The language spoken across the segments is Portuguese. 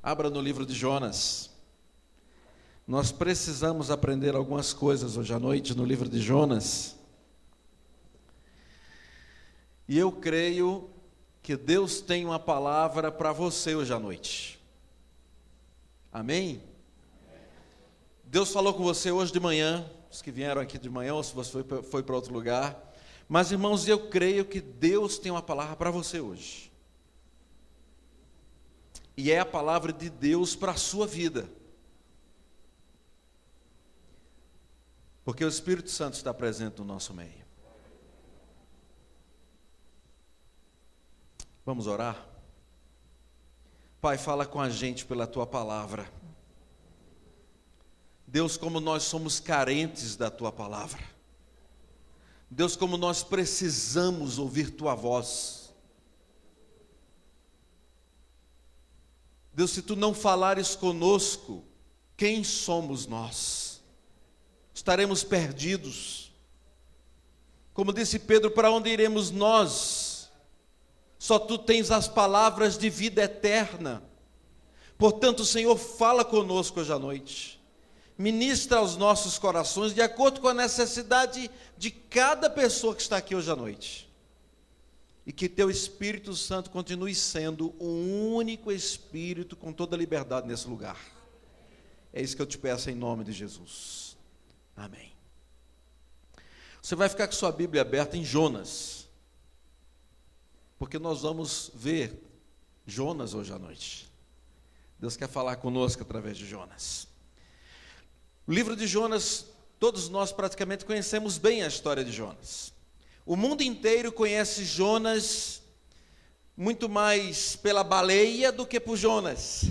Abra no livro de Jonas. Nós precisamos aprender algumas coisas hoje à noite no livro de Jonas. E eu creio que Deus tem uma palavra para você hoje à noite. Amém? Deus falou com você hoje de manhã, os que vieram aqui de manhã, ou se você foi para outro lugar. Mas, irmãos, eu creio que Deus tem uma palavra para você hoje. E é a palavra de Deus para a sua vida. Porque o Espírito Santo está presente no nosso meio. Vamos orar? Pai, fala com a gente pela Tua palavra. Deus, como nós somos carentes da Tua palavra. Deus, como nós precisamos ouvir Tua voz. Deus, se Tu não falares conosco, quem somos nós? Estaremos perdidos. Como disse Pedro, para onde iremos nós? Só Tu tens as palavras de vida eterna. Portanto, Senhor, fala conosco hoje à noite. Ministra aos nossos corações, de acordo com a necessidade de cada pessoa que está aqui hoje à noite. E que Teu Espírito Santo continue sendo o único Espírito com toda a liberdade nesse lugar. É isso que eu te peço em nome de Jesus. Amém. Você vai ficar com sua Bíblia aberta em Jonas. Porque nós vamos ver Jonas hoje à noite. Deus quer falar conosco através de Jonas. O livro de Jonas, todos nós praticamente conhecemos bem a história de Jonas. O mundo inteiro conhece Jonas muito mais pela baleia do que por Jonas.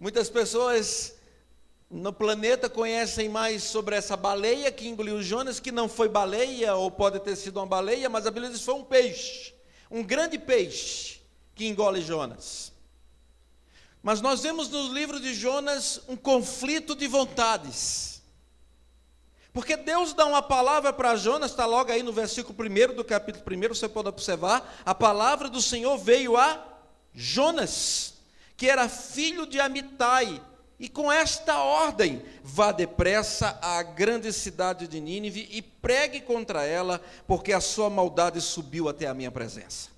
Muitas pessoas no planeta conhecem mais sobre essa baleia que engoliu Jonas, que não foi baleia, ou pode ter sido uma baleia, mas a Bíblia diz que foi um peixe, um grande peixe que engole Jonas. Mas nós vemos no livro de Jonas um conflito de vontades. Porque Deus dá uma palavra para Jonas, está logo aí no versículo 1 do capítulo 1, você pode observar, a palavra do Senhor veio a Jonas, que era filho de Amitai, e com esta ordem: vá depressa à grande cidade de Nínive e pregue contra ela, porque a sua maldade subiu até a minha presença.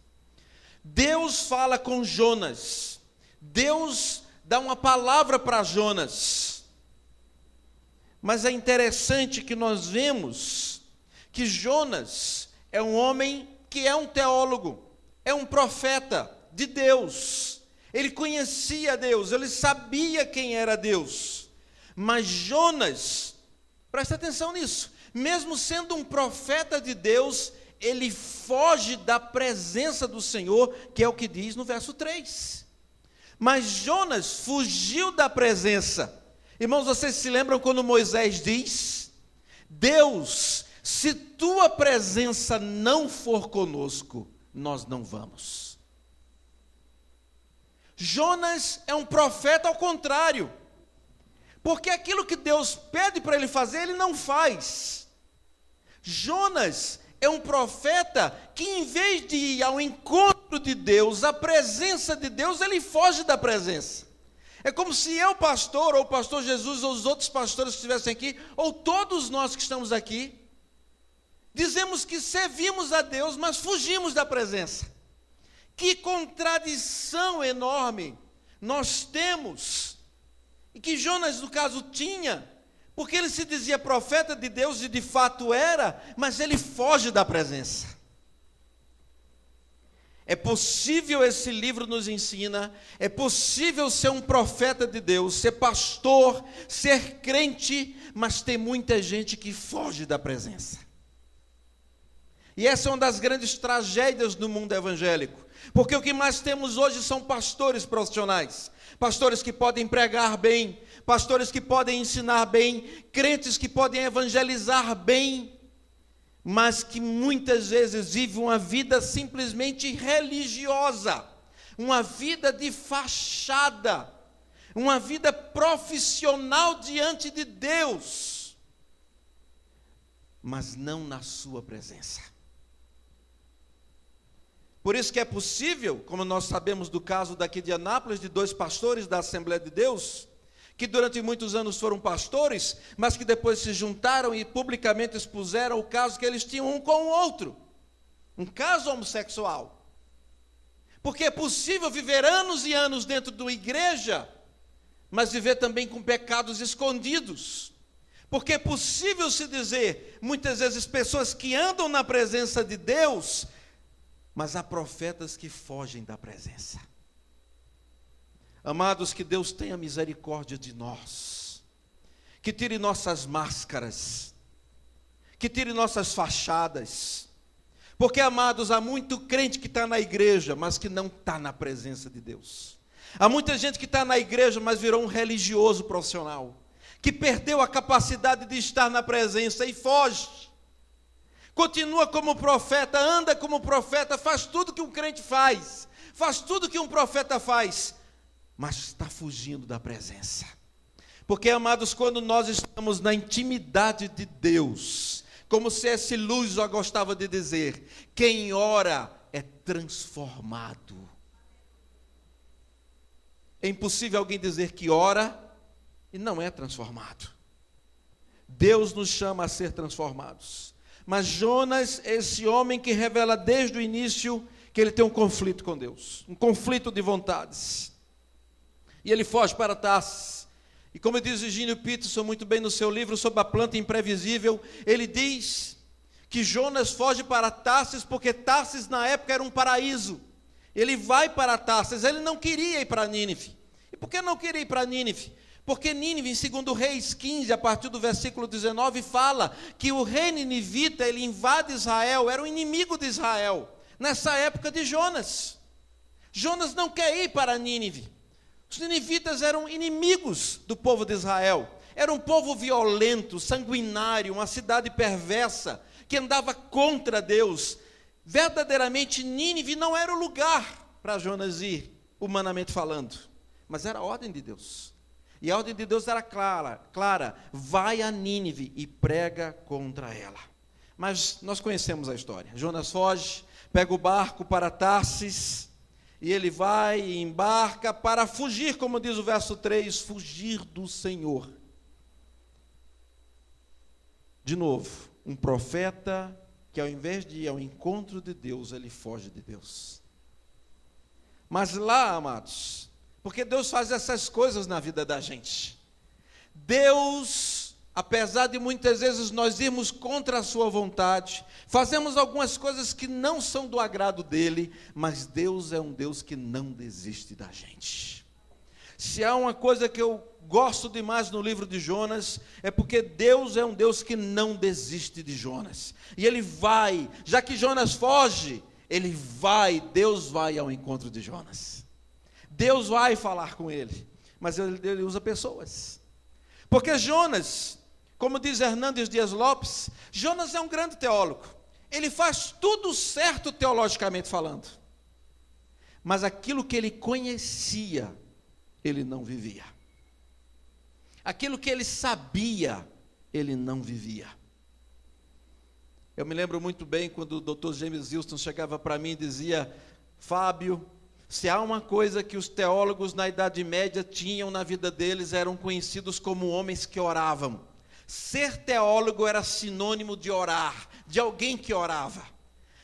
Deus fala com Jonas, Deus dá uma palavra para Jonas. Mas é interessante que nós vemos que Jonas é um homem que é um teólogo, é um profeta de Deus. Ele conhecia Deus, ele sabia quem era Deus. Mas Jonas, presta atenção nisso, mesmo sendo um profeta de Deus, ele foge da presença do Senhor, que é o que diz no verso 3. Mas Jonas fugiu da presença. Irmãos, vocês se lembram quando Moisés diz: Deus, se Tua presença não for conosco, nós não vamos. Jonas é um profeta ao contrário, porque aquilo que Deus pede para ele fazer, ele não faz. Jonas é um profeta que, em vez de ir ao encontro de Deus, à presença de Deus, ele foge da presença. É como se eu, pastor, ou o pastor Jesus, ou os outros pastores que estivessem aqui, ou todos nós que estamos aqui, dizemos que servimos a Deus, mas fugimos da presença. Que contradição enorme nós temos, e que Jonas, no caso, tinha, porque ele se dizia profeta de Deus, e de fato era, mas ele foge da presença. É possível, esse livro nos ensina, é possível ser um profeta de Deus, ser pastor, ser crente, mas tem muita gente que foge da presença. E essa é uma das grandes tragédias do mundo evangélico, porque o que mais temos hoje são pastores profissionais, pastores que podem pregar bem, pastores que podem ensinar bem, crentes que podem evangelizar bem, mas que muitas vezes vivem uma vida simplesmente religiosa, uma vida de fachada, uma vida profissional diante de Deus, mas não na sua presença. Por isso que é possível, como nós sabemos do caso daqui de Anápolis, de 2 pastores da Assembleia de Deus, que durante muitos anos foram pastores, mas que depois se juntaram e publicamente expuseram o caso que eles tinham um com o outro. Um caso homossexual. Porque é possível viver anos e anos dentro da igreja, mas viver também com pecados escondidos. Porque é possível se dizer, muitas vezes, pessoas que andam na presença de Deus, mas há profetas que fogem da presença. Amados, que Deus tenha misericórdia de nós, que tire nossas máscaras, que tire nossas fachadas, porque, amados, há muito crente que está na igreja, mas que não está na presença de Deus. Há muita gente que está na igreja, mas virou um religioso profissional, que perdeu a capacidade de estar na presença e foge. Continua como profeta, anda como profeta, faz tudo que um crente faz tudo que um profeta faz, mas está fugindo da presença. Porque, amados, quando nós estamos na intimidade de Deus, como C.S. Lewis já gostava de dizer, quem ora é transformado. É impossível alguém dizer que ora e não é transformado. Deus nos chama a ser transformados. Mas Jonas é esse homem que revela desde o início que ele tem um conflito com Deus, um conflito de vontades. E ele foge para Tarsis. E como diz Eugênio Peterson muito bem no seu livro sobre a planta imprevisível, ele diz que Jonas foge para Tarsis porque Tarsis na época era um paraíso. Ele vai para Tarsis, ele não queria ir para Nínive. E por que não queria ir para Nínive? Porque Nínive, em 2 Reis 15, a partir do versículo 19, fala que o rei ninivita, ele invade Israel, era o inimigo de Israel, nessa época de Jonas. Jonas não quer ir para Nínive. Os ninivitas eram inimigos do povo de Israel. Era um povo violento, sanguinário, uma cidade perversa, que andava contra Deus. Verdadeiramente, Nínive não era o lugar para Jonas ir, humanamente falando, mas era a ordem de Deus. E a ordem de Deus era clara, vai a Nínive e prega contra ela. Mas nós conhecemos a história. Jonas foge, pega o barco para Tarsis, e ele vai e embarca para fugir, como diz o verso 3, fugir do Senhor. De novo, um profeta que ao invés de ir ao encontro de Deus, ele foge de Deus. Mas lá, amados, porque Deus faz essas coisas na vida da gente. Deus, apesar de muitas vezes nós irmos contra a sua vontade, fazemos algumas coisas que não são do agrado dele, mas Deus é um Deus que não desiste da gente. Se há uma coisa que eu gosto demais no livro de Jonas, é porque Deus é um Deus que não desiste de Jonas. E ele vai, já que Jonas foge, Deus vai ao encontro de Jonas. Deus vai falar com ele, mas ele usa pessoas. Porque Jonas, como diz Hernandes Dias Lopes, Jonas é um grande teólogo. Ele faz tudo certo teologicamente falando. Mas aquilo que ele conhecia, ele não vivia. Aquilo que ele sabia, ele não vivia. Eu me lembro muito bem quando o Dr. James Houston chegava para mim e dizia: Fábio, se há uma coisa que os teólogos na Idade Média tinham na vida deles, eram conhecidos como homens que oravam. Ser teólogo era sinônimo de orar, de alguém que orava.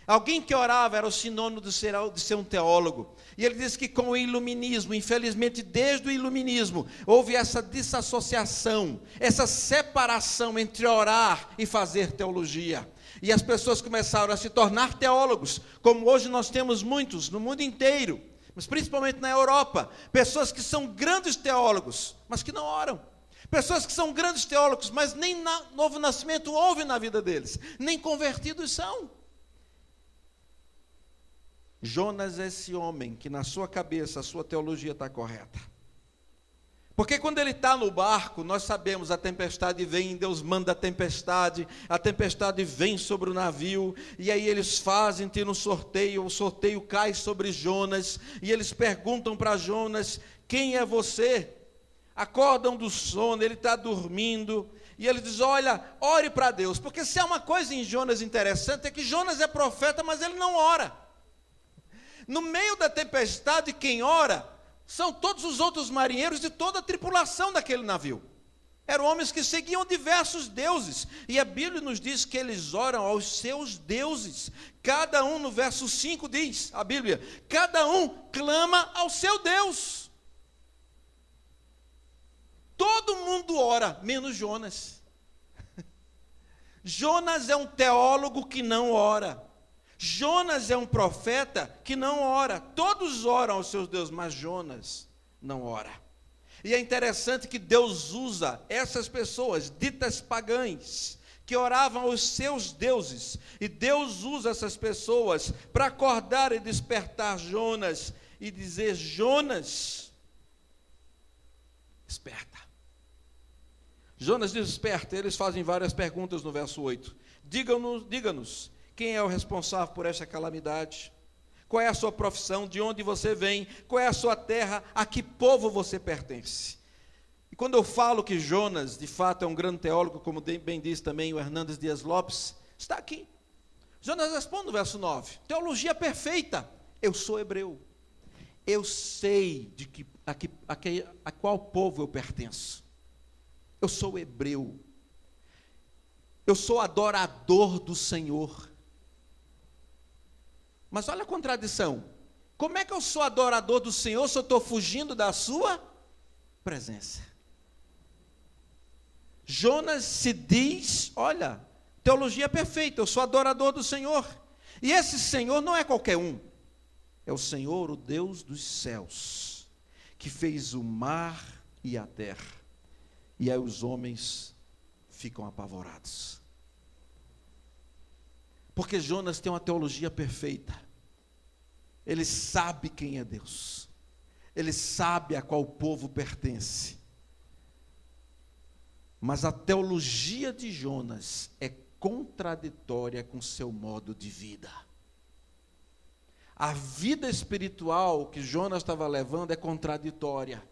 Alguém que orava era o sinônimo de ser um teólogo. E ele diz que com o iluminismo, infelizmente desde o iluminismo, houve essa desassociação, essa separação entre orar e fazer teologia. E as pessoas começaram a se tornar teólogos, como hoje nós temos muitos no mundo inteiro, mas principalmente na Europa, pessoas que são grandes teólogos, mas que não oram. Pessoas que são grandes teólogos, mas nem novo nascimento houve na vida deles, nem convertidos são. Jonas é esse homem que na sua cabeça a sua teologia está correta. Porque quando ele está no barco, nós sabemos, a tempestade vem, Deus manda a tempestade vem sobre o navio, e aí eles tem um sorteio, o sorteio cai sobre Jonas, e eles perguntam para Jonas: quem é você? Acordam do sono, ele está dormindo, e ele diz: olha, ore para Deus, porque se há uma coisa em Jonas interessante, é que Jonas é profeta, mas ele não ora. No meio da tempestade, quem ora são todos os outros marinheiros de toda a tripulação daquele navio. Eram homens que seguiam diversos deuses, e a Bíblia nos diz que eles oram aos seus deuses. Cada um, no verso 5 diz, a Bíblia, cada um clama ao seu Deus. Todo mundo ora, menos Jonas. Jonas é um teólogo que não ora. Jonas é um profeta que não ora. Todos oram aos seus deuses, mas Jonas não ora. E é interessante que Deus usa essas pessoas, ditas pagãs, que oravam aos seus deuses. E Deus usa essas pessoas para acordar e despertar Jonas e dizer: Jonas, desperta. Jonas desperta. Eles fazem várias perguntas no verso 8. Diga-nos, quem é o responsável por esta calamidade? Qual é a sua profissão? De onde você vem? Qual é a sua terra? A que povo você pertence? E quando eu falo que Jonas, de fato, é um grande teólogo, como bem diz também o Hernandes Dias Lopes, está aqui. Jonas responde no verso 9. Teologia perfeita. Eu sou hebreu. Eu sei a qual povo eu pertenço. Eu sou hebreu. Eu sou adorador do Senhor. Mas olha a contradição. Como é que eu sou adorador do Senhor se eu estou fugindo da sua presença? Jonas se diz, olha, teologia perfeita, eu sou adorador do Senhor. E esse Senhor não é qualquer um. É o Senhor, o Deus dos céus, que fez o mar e a terra. E aí os homens ficam apavorados. Porque Jonas tem uma teologia perfeita. Ele sabe quem é Deus. Ele sabe a qual povo pertence. Mas a teologia de Jonas é contraditória com seu modo de vida. A vida espiritual que Jonas estava levando é contraditória.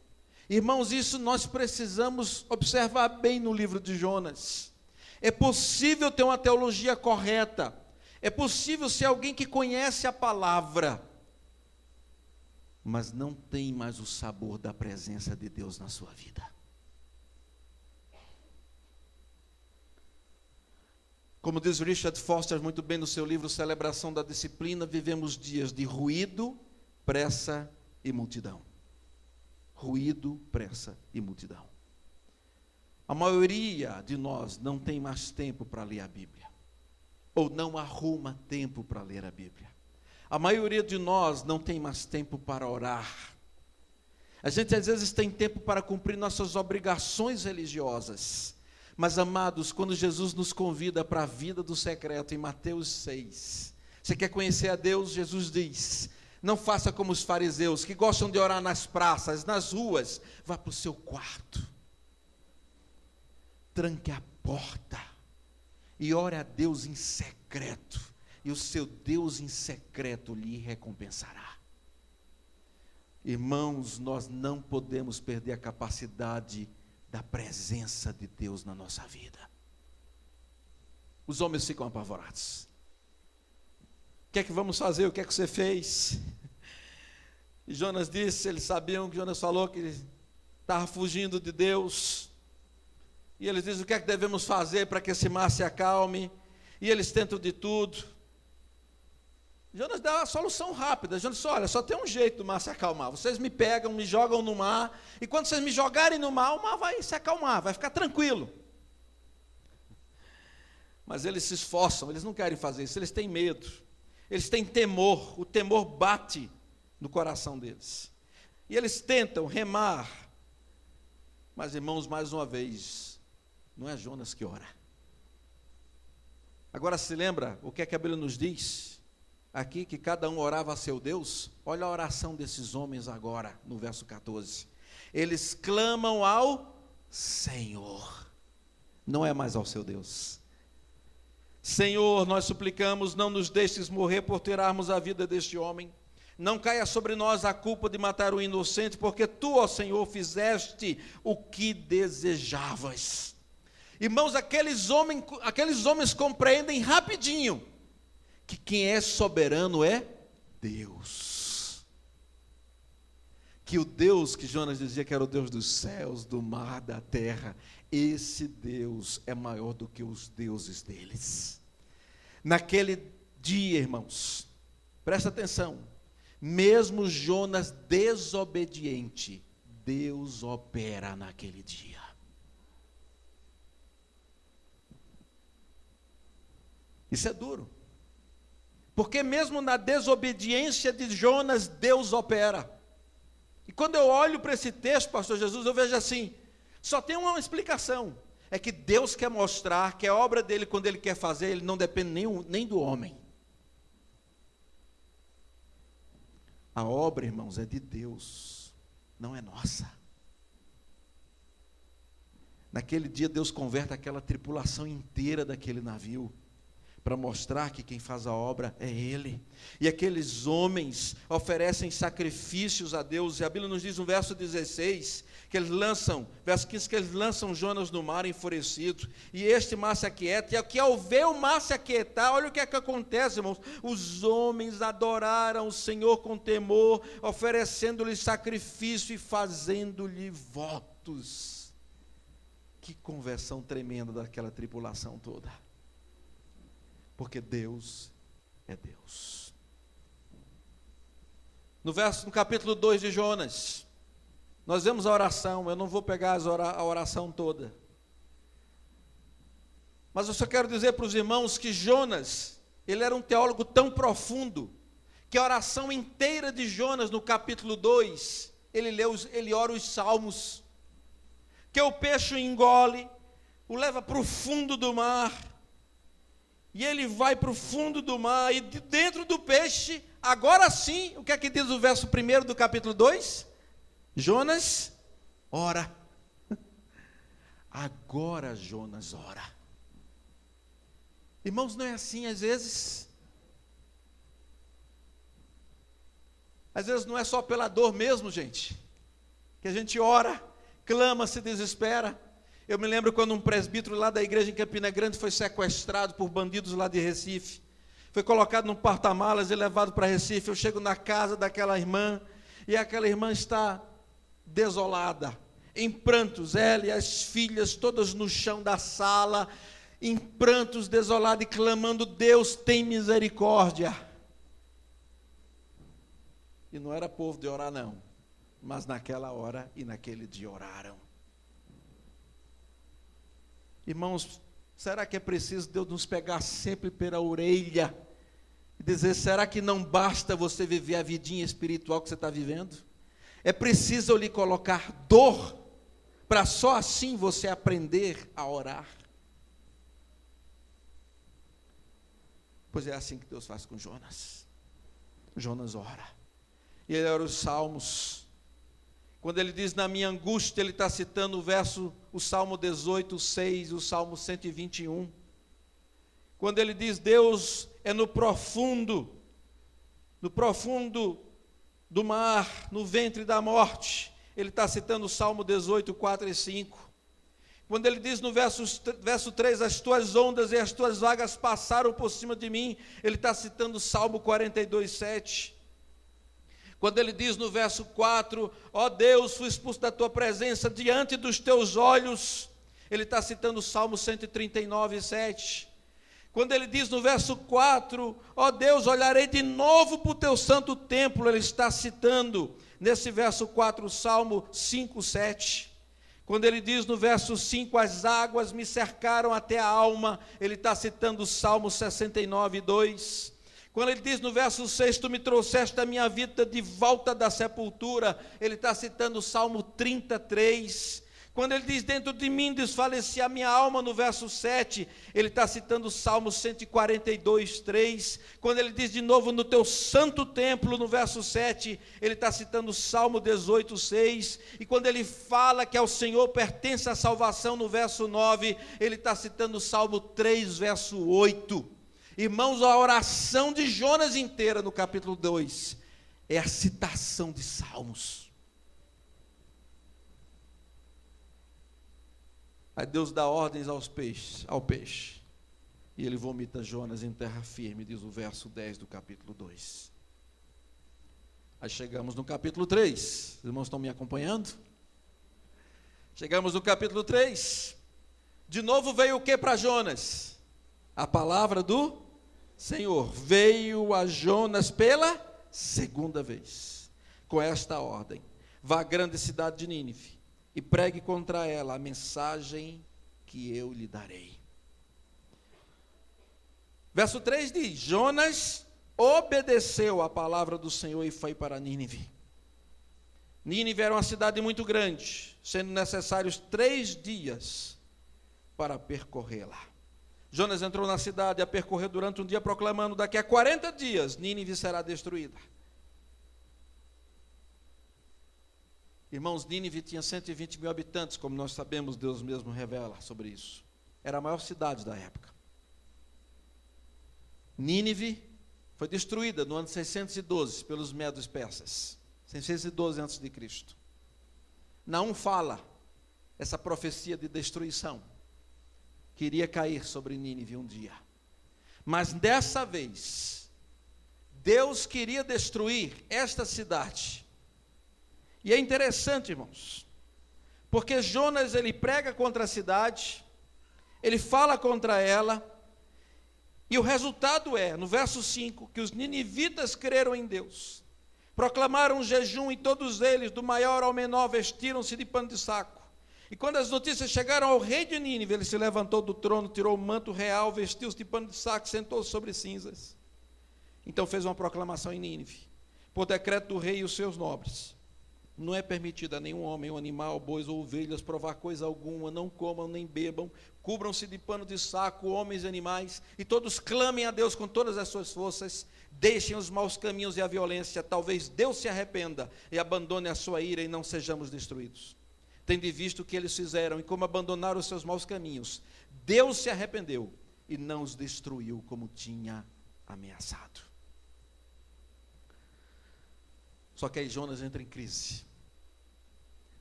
Irmãos, isso nós precisamos observar bem no livro de Jonas. É possível ter uma teologia correta. É possível ser alguém que conhece a palavra, mas não tem mais o sabor da presença de Deus na sua vida. Como diz Richard Foster muito bem no seu livro Celebração da Disciplina, vivemos dias de ruído, pressa e multidão. Ruído, pressa e multidão. A maioria de nós não tem mais tempo para ler a Bíblia. Ou não arruma tempo para ler a Bíblia. A maioria de nós não tem mais tempo para orar. A gente às vezes tem tempo para cumprir nossas obrigações religiosas. Mas amados, quando Jesus nos convida para a vida do secreto, em Mateus 6, você quer conhecer a Deus? Jesus diz: não faça como os fariseus, que gostam de orar nas praças, nas ruas. Vá para o seu quarto. Tranque a porta. E ore a Deus em secreto, e o seu Deus em secreto lhe recompensará. Irmãos, nós não podemos perder a capacidade da presença de Deus na nossa vida. Os homens ficam apavorados. O que é que vamos fazer? O que é que você fez? E Jonas disse, eles sabiam que Jonas falou que estava fugindo de Deus. E eles dizem, o que é que devemos fazer para que esse mar se acalme? E eles tentam de tudo. Jonas dá uma solução rápida. Jonas disse, olha, só tem um jeito do mar se acalmar. Vocês me pegam, me jogam no mar, e quando vocês me jogarem no mar, o mar vai se acalmar, vai ficar tranquilo. Mas eles se esforçam, eles não querem fazer isso, eles têm medo. Eles têm temor, o temor bate no coração deles. E eles tentam remar. Mas, irmãos, mais uma vez, não é Jonas que ora. Agora se lembra o que é que a Bíblia nos diz? Aqui que cada um orava a seu Deus. Olha a oração desses homens agora, no verso 14. Eles clamam ao Senhor, não é mais ao seu Deus. Senhor, nós suplicamos, não nos deixes morrer por tirarmos a vida deste homem. Não caia sobre nós a culpa de matar o inocente, porque tu, ó Senhor, fizeste o que desejavas. Irmãos, aqueles homens compreendem rapidinho que quem é soberano é Deus. que o Deus que Jonas dizia que era o Deus dos céus, do mar, da terra, esse Deus é maior do que os deuses deles. Naquele dia, irmãos, presta atenção, mesmo Jonas desobediente, Deus opera naquele dia. Isso é duro, porque mesmo na desobediência de Jonas, Deus opera. E quando eu olho para esse texto, pastor Jesus, eu vejo assim, só tem uma explicação, é que Deus quer mostrar que a obra dele, quando ele quer fazer, ele não depende nem do homem. A obra, irmãos, é de Deus, não é nossa. Naquele dia Deus converte aquela tripulação inteira daquele navio, para mostrar que quem faz a obra é Ele. E aqueles homens oferecem sacrifícios a Deus, e a Bíblia nos diz no verso 16, que eles lançam, verso 15, que eles lançam Jonas no mar enfurecido, e este mar se aquieta, e aqui ao ver o mar se aquietar, olha o que é que acontece, irmãos, os homens adoraram o Senhor com temor, oferecendo-lhe sacrifício e fazendo-lhe votos. Que conversão tremenda daquela tripulação toda. Porque Deus é Deus. No capítulo 2 de Jonas, nós vemos a oração. Eu não vou pegar a oração toda, mas eu só quero dizer para os irmãos que Jonas, ele era um teólogo tão profundo, que a oração inteira de Jonas, no capítulo 2, ele ora os salmos, que o peixe o engole, o leva para o fundo do mar, e ele vai para o fundo do mar, e de dentro do peixe, agora sim, o que é que diz o verso 1 do capítulo 2? Jonas ora. Agora Jonas ora. Irmãos, não é assim às vezes? Às vezes não é só pela dor mesmo, gente, que a gente ora, clama, se desespera. Eu me lembro quando um presbítero lá da igreja em Campina Grande foi sequestrado por bandidos lá de Recife. Foi colocado num porta-malas e levado para Recife. Eu chego na casa daquela irmã, e aquela irmã está desolada, em prantos, ela e as filhas todas no chão da sala, em prantos, desolada e clamando: Deus tem misericórdia. E não era povo de orar não, mas naquela hora e naquele dia oraram. Irmãos, será que é preciso Deus nos pegar sempre pela orelha e dizer: será que não basta você viver a vidinha espiritual que você está vivendo? É preciso eu lhe colocar dor, para só assim você aprender a orar? Pois é assim que Deus faz com Jonas. Jonas ora, e ele ora os salmos. Quando ele diz na minha angústia, ele está citando o Salmo 18, 6, o Salmo 121. Quando ele diz Deus é no profundo do mar, no ventre da morte, ele está citando o Salmo 18, 4 e 5. Quando ele diz no verso 3, as tuas ondas e as tuas vagas passaram por cima de mim, ele está citando o Salmo 42, 7. Quando ele diz no verso 4, ó Deus, fui expulso da tua presença, diante dos teus olhos, ele está citando o Salmo 139, 7. Quando ele diz no verso 4, ó Deus, olharei de novo para o teu santo templo, ele está citando nesse verso 4 o Salmo 5, 7. Quando ele diz no verso 5, as águas me cercaram até a alma, ele está citando o Salmo 69, 2. Quando ele diz no verso 6, tu me trouxeste a minha vida de volta da sepultura, ele está citando o Salmo 33. Quando ele diz, dentro de mim desfalecia a minha alma, no verso 7, ele está citando o Salmo 142, 3. Quando ele diz de novo, no teu santo templo, no verso 7, ele está citando o Salmo 18, 6. E quando ele fala que ao Senhor pertence a salvação, no verso 9, ele está citando o Salmo 3, verso 8. Irmãos, a oração de Jonas inteira no capítulo 2 é a citação de salmos. Aí Deus dá ordens ao peixe, e ele vomita Jonas em terra firme, diz o verso 10 do capítulo 2. Aí chegamos no capítulo 3. Os irmãos estão me acompanhando? Chegamos no capítulo 3. De novo veio o que para Jonas? A palavra do Senhor. Veio a Jonas pela segunda vez, com esta ordem: vá à grande cidade de Nínive e pregue contra ela a mensagem que eu lhe darei. Verso 3 diz: Jonas obedeceu a palavra do Senhor e foi para Nínive. Nínive era uma cidade muito grande, sendo necessários 3 dias para percorrê-la. Jonas entrou na cidade a percorrer durante um dia, proclamando: daqui a 40 dias Nínive será destruída. Irmãos, Nínive tinha 120 mil habitantes, como nós sabemos, Deus mesmo revela sobre isso. Era a maior cidade da época. Nínive foi destruída no ano 612 pelos medos persas, 612 a.C. Naum fala essa profecia de destruição que iria cair sobre Nínive um dia. Mas dessa vez, Deus queria destruir esta cidade. E é interessante, irmãos, porque Jonas, ele prega contra a cidade, ele fala contra ela, e o resultado é, no verso 5, que os ninivitas creram em Deus, proclamaram um jejum, e todos eles, do maior ao menor, vestiram-se de pano de saco. E quando as notícias chegaram ao rei de Nínive, ele se levantou do trono, tirou o manto real, vestiu-se de pano de saco, sentou-se sobre cinzas. Então fez uma proclamação em Nínive: por decreto do rei e os seus nobres, não é permitido a nenhum homem, ou animal, bois ou ovelhas, provar coisa alguma, não comam nem bebam, cubram-se de pano de saco, homens e animais, e todos clamem a Deus com todas as suas forças, deixem os maus caminhos e a violência, talvez Deus se arrependa e abandone a sua ira e não sejamos destruídos. Tendo visto o que eles fizeram e como abandonaram os seus maus caminhos, Deus se arrependeu e não os destruiu como tinha ameaçado. Só que aí Jonas entra em crise,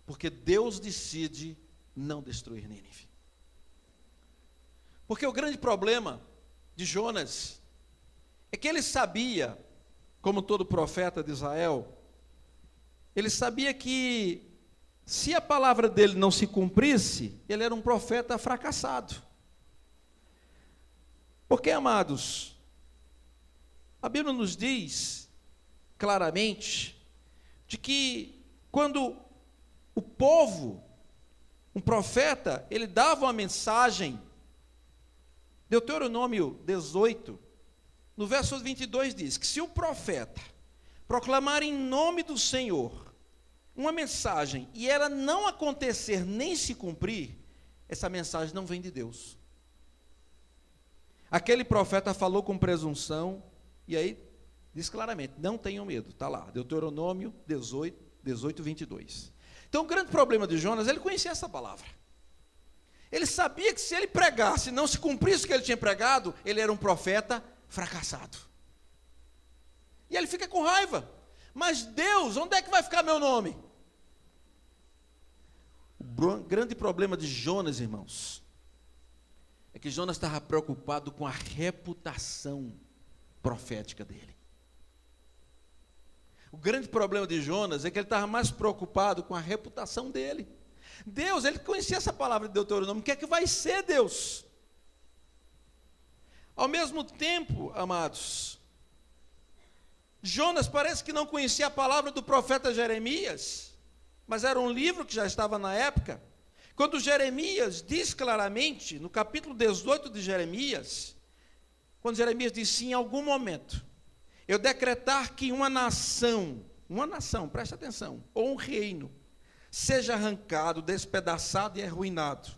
porque Deus decide não destruir Nínive. Porque o grande problema de Jonas é que ele sabia, como todo profeta de Israel, ele sabia que se a palavra dele não se cumprisse, ele era um profeta fracassado. Porque, amados, a Bíblia nos diz claramente de que quando o povo, um profeta, ele dava uma mensagem, Deuteronômio 18, no verso 22 diz que se o profeta proclamar em nome do Senhor uma mensagem e ela não acontecer nem se cumprir, essa mensagem não vem de Deus. Aquele profeta falou com presunção, e aí diz claramente: não tenham medo, está lá, Deuteronômio 18, 22. Então o grande problema de Jonas, ele conhecia essa palavra. Ele sabia que se ele pregasse e não se cumprisse o que ele tinha pregado, ele era um profeta fracassado. E ele fica com raiva. Mas Deus, onde é que vai ficar meu nome? O grande problema de Jonas, irmãos, é que Jonas estava preocupado com a reputação profética dele. O grande problema de Jonas é que ele estava mais preocupado com a reputação dele. Deus, ele conhecia essa palavra de Deuteronômio: o que é que vai ser, Deus? Ao mesmo tempo, amados, Jonas parece que não conhecia a palavra do profeta Jeremias, mas era um livro que já estava na época. Quando Jeremias diz claramente, no capítulo 18 de Jeremias, quando Jeremias diz: se em algum momento eu decretar que uma nação, preste atenção, ou um reino, seja arrancado, despedaçado e arruinado,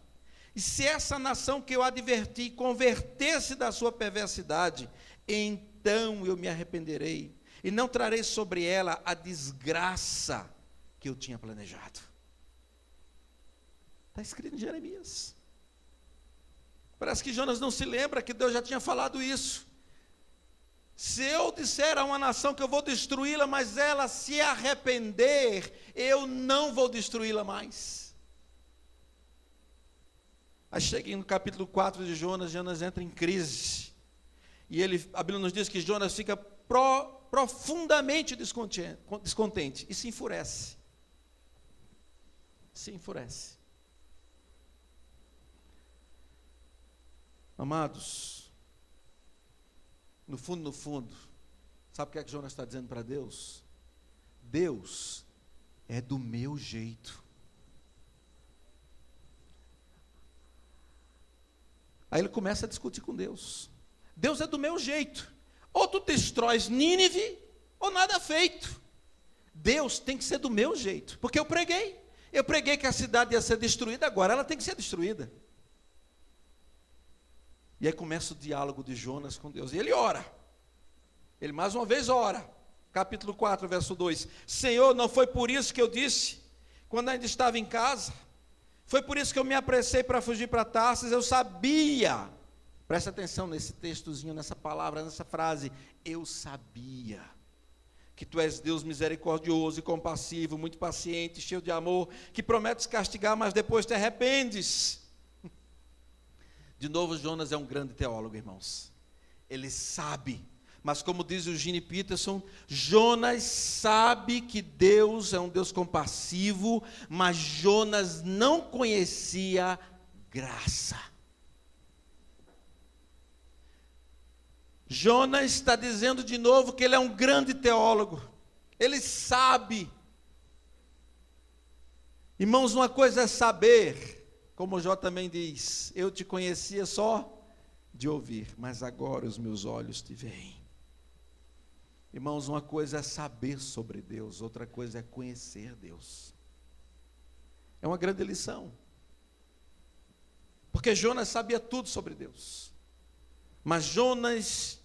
e se essa nação que eu adverti converter-se da sua perversidade, então eu me arrependerei, e não trarei sobre ela a desgraça que eu tinha planejado. Está escrito em Jeremias. Parece que Jonas não se lembra que Deus já tinha falado isso. Se eu disser a uma nação que eu vou destruí-la, mas ela se arrepender, eu não vou destruí-la mais. Aí chega no capítulo 4 de Jonas, Jonas entra em crise. E a Bíblia nos diz que Jonas fica profundamente descontente e se enfurece. Se enfurece. Amados, no fundo, sabe o que é que Jonas está dizendo para Deus? Deus é do meu jeito. Aí ele começa a discutir com Deus. Deus é do meu jeito. Ou tu destróis Nínive, ou nada feito. Deus tem que ser do meu jeito. Porque eu preguei. Eu preguei que a cidade ia ser destruída, agora ela tem que ser destruída. E aí começa o diálogo de Jonas com Deus. E ele ora. Ele mais uma vez ora. Capítulo 4, verso 2. Senhor, não foi por isso que eu disse, quando ainda estava em casa, foi por isso que eu me apressei para fugir para Tarsis, eu sabia, presta atenção nesse textozinho, nessa palavra, nessa frase, eu sabia que tu és Deus misericordioso e compassivo, muito paciente, cheio de amor, que prometes castigar, mas depois te arrependes. De novo, Jonas é um grande teólogo, irmãos. Ele sabe, mas como diz o Gene Peterson, Jonas sabe que Deus é um Deus compassivo, mas Jonas não conhecia graça. Jonas está dizendo de novo que ele é um grande teólogo. Ele sabe. Irmãos, uma coisa é saber, como Jó também diz, eu te conhecia só de ouvir, mas agora os meus olhos te veem. Irmãos, uma coisa é saber sobre Deus, outra coisa é conhecer Deus. É uma grande lição. Porque Jonas sabia tudo sobre Deus. Mas Jonas,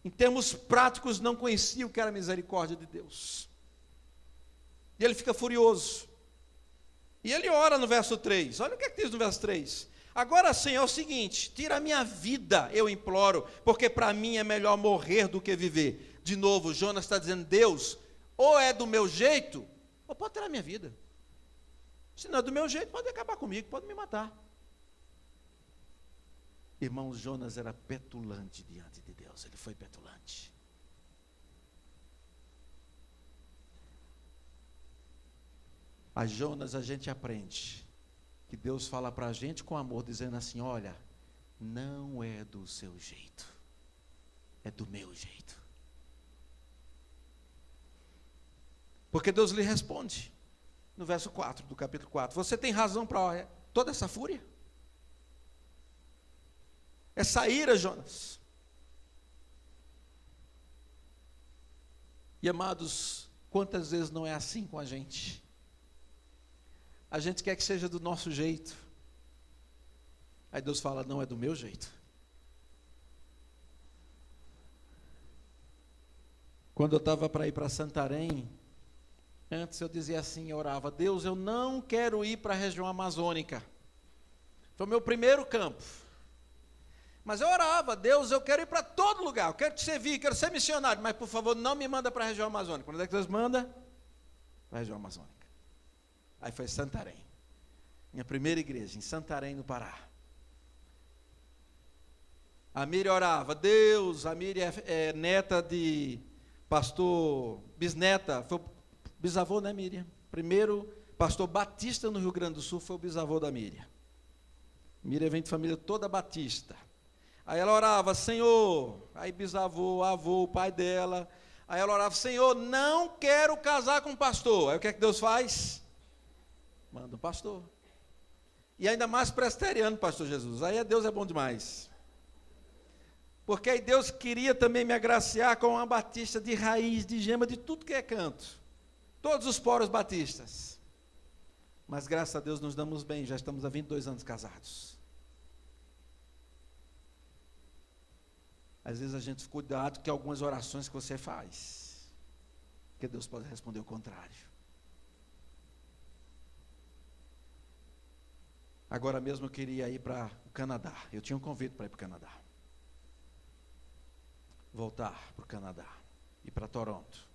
em termos práticos, não conhecia o que era a misericórdia de Deus. E ele fica furioso. E ele ora no verso 3. Olha o que é que diz no verso 3. Agora, Senhor, é o seguinte, tira a minha vida, eu imploro, porque para mim é melhor morrer do que viver. De novo, Jonas está dizendo, Deus, ou é do meu jeito, ou pode tirar a minha vida. Se não é do meu jeito, pode acabar comigo, pode me matar. Irmãos, Jonas era petulante diante de Deus, ele foi petulante. A Jonas a gente aprende que Deus fala para a gente com amor, dizendo assim, olha, não é do seu jeito, é do meu jeito. Porque Deus lhe responde, no verso 4 do capítulo 4, você tem razão para toda essa fúria? Essa ira, Jonas. E amados, quantas vezes não é assim com a gente? A gente quer que seja do nosso jeito. Aí Deus fala, não é do meu jeito. Quando eu estava para ir para Santarém, antes eu dizia assim, eu orava, Deus, eu não quero ir para a região amazônica. Foi o meu primeiro campo. Mas eu orava, Deus, eu quero ir para todo lugar, eu quero te servir, quero ser missionário, mas por favor, não me manda para a região amazônica. Quando é que Deus manda? Para a região amazônica. Aí foi Santarém. Minha primeira igreja, em Santarém, no Pará. A Miriam orava, Deus, a Miriam é neta de pastor, bisneta, foi o bisavô, né, Miriam? Primeiro pastor batista no Rio Grande do Sul foi o bisavô da Miriam. Miriam vem de família toda batista. Aí ela orava, Senhor, aí bisavô, avô, o pai dela. Aí ela orava, Senhor, não quero casar com um pastor. Aí o que é que Deus faz? Manda um pastor. E ainda mais presbiteriano, pastor Jesus. Aí Deus é bom demais. Porque aí Deus queria também me agraciar com uma batista de raiz, de gema, de tudo que é canto. Todos os poros batistas. Mas graças a Deus nos damos bem, já estamos há 22 anos casados. Às vezes a gente fica cuidado que algumas orações que você faz, que Deus pode responder o contrário. Agora mesmo eu queria ir para o Canadá. Eu tinha um convite para ir para o Canadá. Voltar para o Canadá. Ir para Toronto.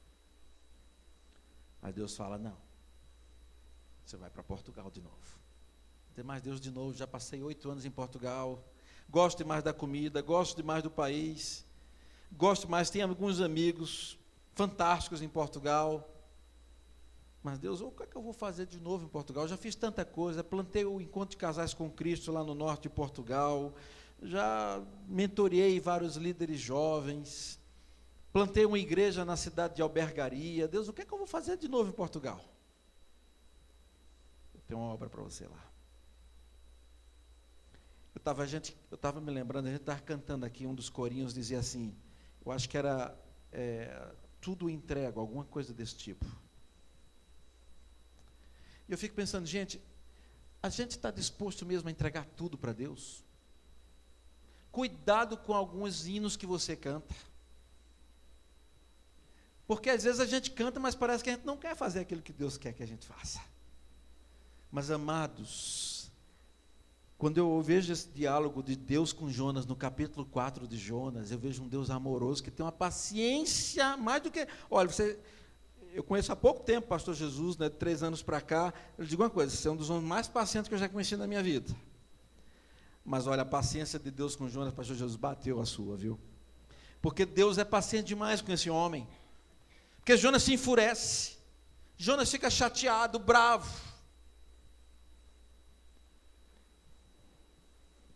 Aí Deus fala, não. Você vai para Portugal de novo. Tem mais Deus de novo. Já passei 8 anos em Portugal. Gosto demais da comida. Gosto demais do país. Gosto mais, tenho alguns amigos. fantásticos em Portugal. Mas Deus, o que é que eu vou fazer de novo em Portugal? Eu já fiz tanta coisa, plantei o Encontro de Casais com Cristo lá no norte de Portugal, já mentoreei vários líderes jovens, plantei uma igreja na cidade de Albergaria. Deus, o que é que eu vou fazer de novo em Portugal? Eu tenho uma obra para você lá. Eu estava me lembrando, a gente estava cantando aqui, um dos corinhos dizia assim, eu acho que era tudo entrego, alguma coisa desse tipo. E eu fico pensando, gente, a gente está disposto mesmo a entregar tudo para Deus? Cuidado com alguns hinos que você canta. Porque às vezes a gente canta, mas parece que a gente não quer fazer aquilo que Deus quer que a gente faça. Mas amados, quando eu vejo esse diálogo de Deus com Jonas, no capítulo 4 de Jonas, eu vejo um Deus amoroso, que tem uma paciência mais do que... Olha, eu conheço há pouco tempo o pastor Jesus, né, de 3 anos para cá. Eu digo uma coisa, você é um dos homens mais pacientes que eu já conheci na minha vida. Mas olha, a paciência de Deus com Jonas, pastor Jesus, bateu a sua, viu? Porque Deus é paciente demais com esse homem. Porque Jonas se enfurece, Jonas fica chateado, bravo.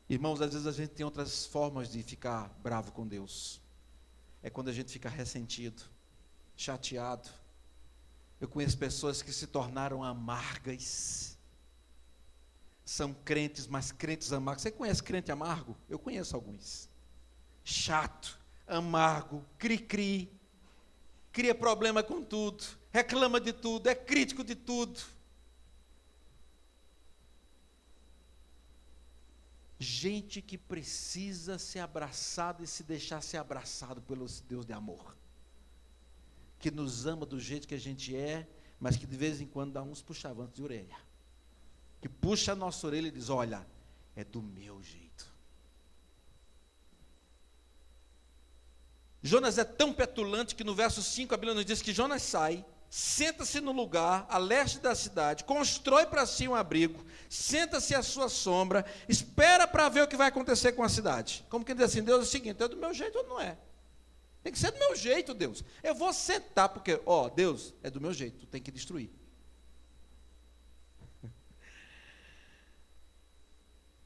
Irmãos, às vezes a gente tem outras formas de ficar bravo com Deus. É quando a gente fica ressentido, chateado. Eu conheço pessoas que se tornaram amargas. São crentes, mas crentes amargos. Você conhece crente amargo? Eu conheço alguns. Chato, amargo, cri-cri, cria problema com tudo, reclama de tudo, é crítico de tudo. Gente que precisa ser abraçada e se deixar ser abraçado pelo Deus de amor, que nos ama do jeito que a gente é, mas que de vez em quando dá uns puxavantes de orelha, que puxa a nossa orelha e diz, olha, é do meu jeito. Jonas é tão petulante que no verso 5 a Bíblia nos diz que Jonas sai, senta-se no lugar a leste da cidade, constrói para si um abrigo, senta-se à sua sombra, espera para ver o que vai acontecer com a cidade. Como quem diz assim, Deus, é o seguinte, é do meu jeito ou não é? Tem que ser do meu jeito, Deus. Eu vou sentar, porque, Deus, é do meu jeito, tem que destruir.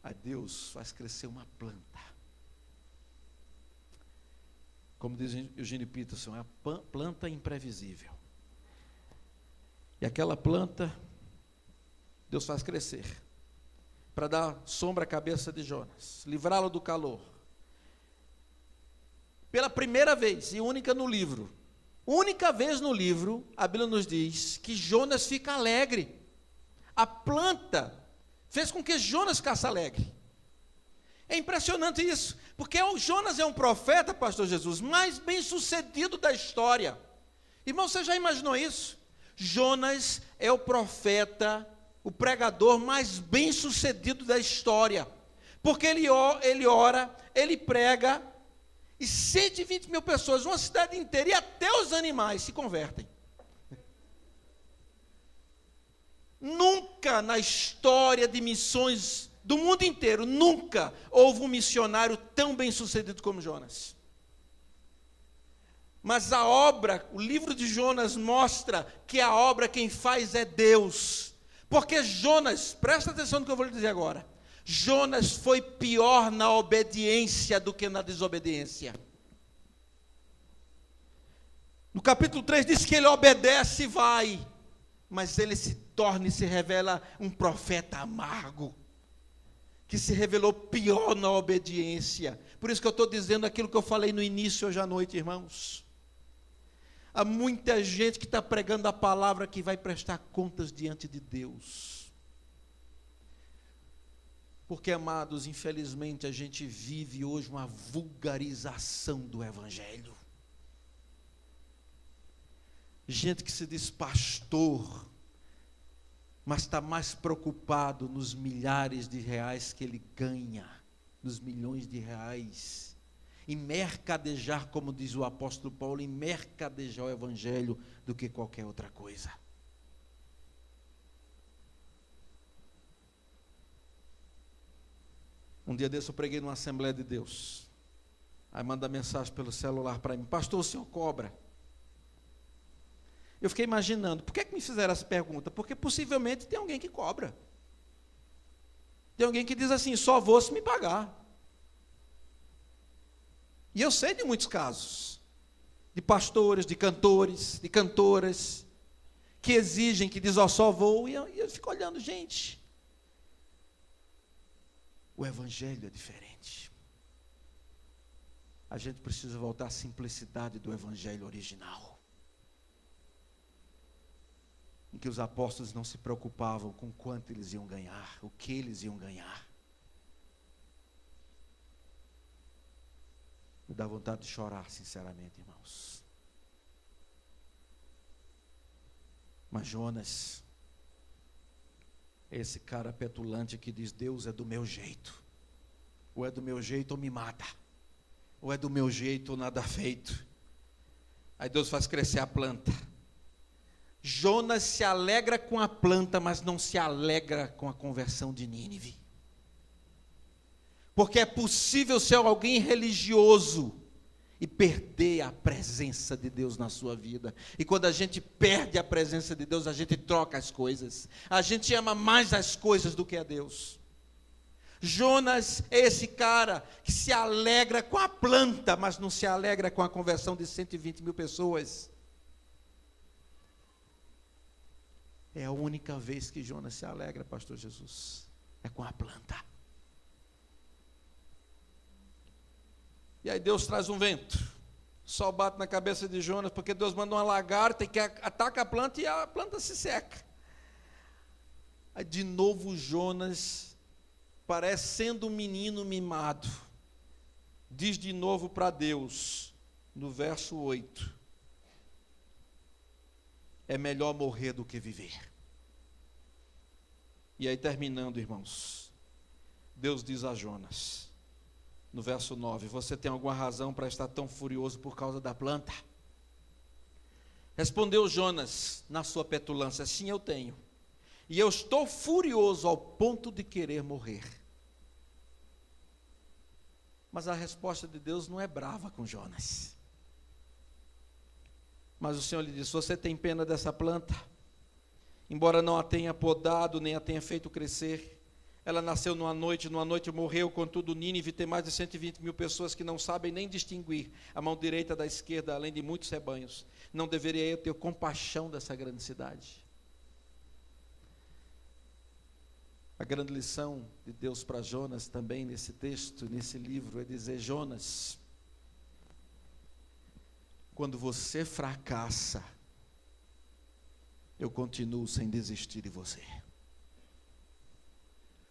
Aí Deus faz crescer uma planta. Como diz Eugênio Peterson, é uma planta imprevisível. E aquela planta, Deus faz crescer, para dar sombra à cabeça de Jonas, livrá-lo do calor. Pela primeira vez, e única vez no livro, a Bíblia nos diz que Jonas fica alegre. A planta fez com que Jonas ficasse alegre. É impressionante isso, porque o Jonas é um profeta, pastor Jesus, mais bem sucedido da história. Irmão, você já imaginou isso? Jonas é o profeta, o pregador mais bem sucedido da história, porque ele ora, ele prega, e 120 mil pessoas, uma cidade inteira, e até os animais se convertem. Nunca na história de missões do mundo inteiro, nunca houve um missionário tão bem sucedido como Jonas. Mas a obra, o livro de Jonas mostra que a obra quem faz é Deus. Porque Jonas, presta atenção no que eu vou lhe dizer agora, Jonas foi pior na obediência do que na desobediência. No capítulo 3 diz que ele obedece e vai, mas ele se torna e se revela um profeta amargo, que se revelou pior na obediência. Por isso que eu estou dizendo aquilo que eu falei no início hoje à noite, irmãos. Há muita gente que está pregando a palavra que vai prestar contas diante de Deus. Porque, amados, infelizmente a gente vive hoje uma vulgarização do Evangelho. Gente que se diz pastor, mas está mais preocupado nos milhares de reais que ele ganha, nos milhões de reais, em mercadejar, como diz o apóstolo Paulo, em mercadejar o Evangelho, do que qualquer outra coisa. Um dia desse eu preguei numa Assembleia de Deus, aí manda mensagem pelo celular para mim, pastor, o senhor cobra? Eu fiquei imaginando, por que me fizeram essa pergunta? Porque possivelmente tem alguém que cobra. Tem alguém que diz assim, só vou se me pagar. E eu sei de muitos casos, de pastores, de cantores, de cantoras, que exigem, que dizem, só vou, e eu fico olhando, gente, o evangelho é diferente. A gente precisa voltar à simplicidade do evangelho original, em que os apóstolos não se preocupavam com quanto eles iam ganhar, o que eles iam ganhar. Me dá vontade de chorar, sinceramente, irmãos. Mas Jonas, esse cara petulante que diz, Deus é do meu jeito. Ou é do meu jeito ou me mata. Ou é do meu jeito ou nada feito. Aí Deus faz crescer a planta. Jonas se alegra com a planta, mas não se alegra com a conversão de Nínive. Porque é possível ser alguém religioso e perder a presença de Deus na sua vida. E quando a gente perde a presença de Deus, a gente troca as coisas. A gente ama mais as coisas do que a Deus. Jonas é esse cara que se alegra com a planta, mas não se alegra com a conversão de 120 mil pessoas. É a única vez que Jonas se alegra, pastor Jesus, é com a planta. E aí Deus traz um vento, o sol bate na cabeça de Jonas, porque Deus manda uma lagarta que ataca a planta e a planta se seca. Aí de novo Jonas, parecendo um menino mimado, diz de novo para Deus, no verso 8, é melhor morrer do que viver. E aí terminando, irmãos, Deus diz a Jonas, no verso 9, você tem alguma razão para estar tão furioso por causa da planta? Respondeu Jonas, na sua petulância, sim, eu tenho. E eu estou furioso ao ponto de querer morrer. Mas a resposta de Deus não é brava com Jonas. Mas o Senhor lhe disse, você tem pena dessa planta? Embora não a tenha podado, nem a tenha feito crescer, ela nasceu numa noite morreu, contudo Nínive tem mais de 120 mil pessoas que não sabem nem distinguir a mão direita da esquerda, além de muitos rebanhos. Não deveria eu ter compaixão dessa grande cidade? A grande lição de Deus para Jonas também nesse texto, nesse livro, é dizer, Jonas, quando você fracassa, eu continuo sem desistir de você.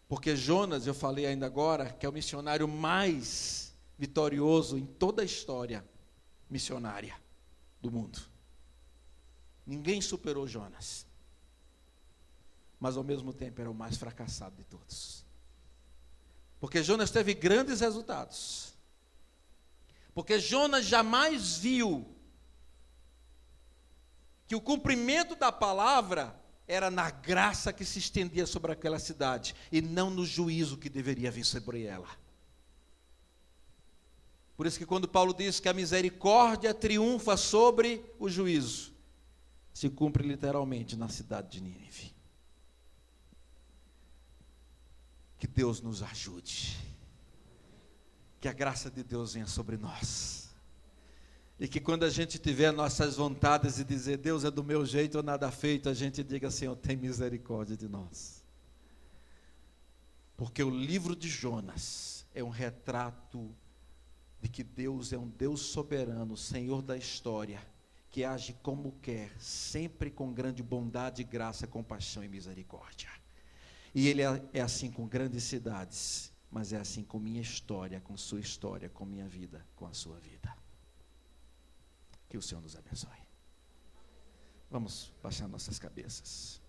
Porque Jonas, eu falei ainda agora, que é o missionário mais vitorioso em toda a história missionária do mundo. Ninguém superou Jonas. Mas ao mesmo tempo era o mais fracassado de todos. Porque Jonas teve grandes resultados. Porque Jonas jamais viu que o cumprimento da palavra era na graça que se estendia sobre aquela cidade, e não no juízo que deveria vir sobre ela. Por isso que quando Paulo diz que a misericórdia triunfa sobre o juízo, se cumpre literalmente na cidade de Nínive. Que Deus nos ajude. Que a graça de Deus venha sobre nós. E que quando a gente tiver nossas vontades e dizer, Deus é do meu jeito ou nada feito, a gente diga, Senhor, tem misericórdia de nós. Porque o livro de Jonas é um retrato de que Deus é um Deus soberano, Senhor da história, que age como quer, sempre com grande bondade, graça, compaixão e misericórdia. E Ele é assim com grandes cidades, mas é assim com minha história, com sua história, com minha vida, com a sua vida. Que o Senhor nos abençoe. Vamos baixar nossas cabeças.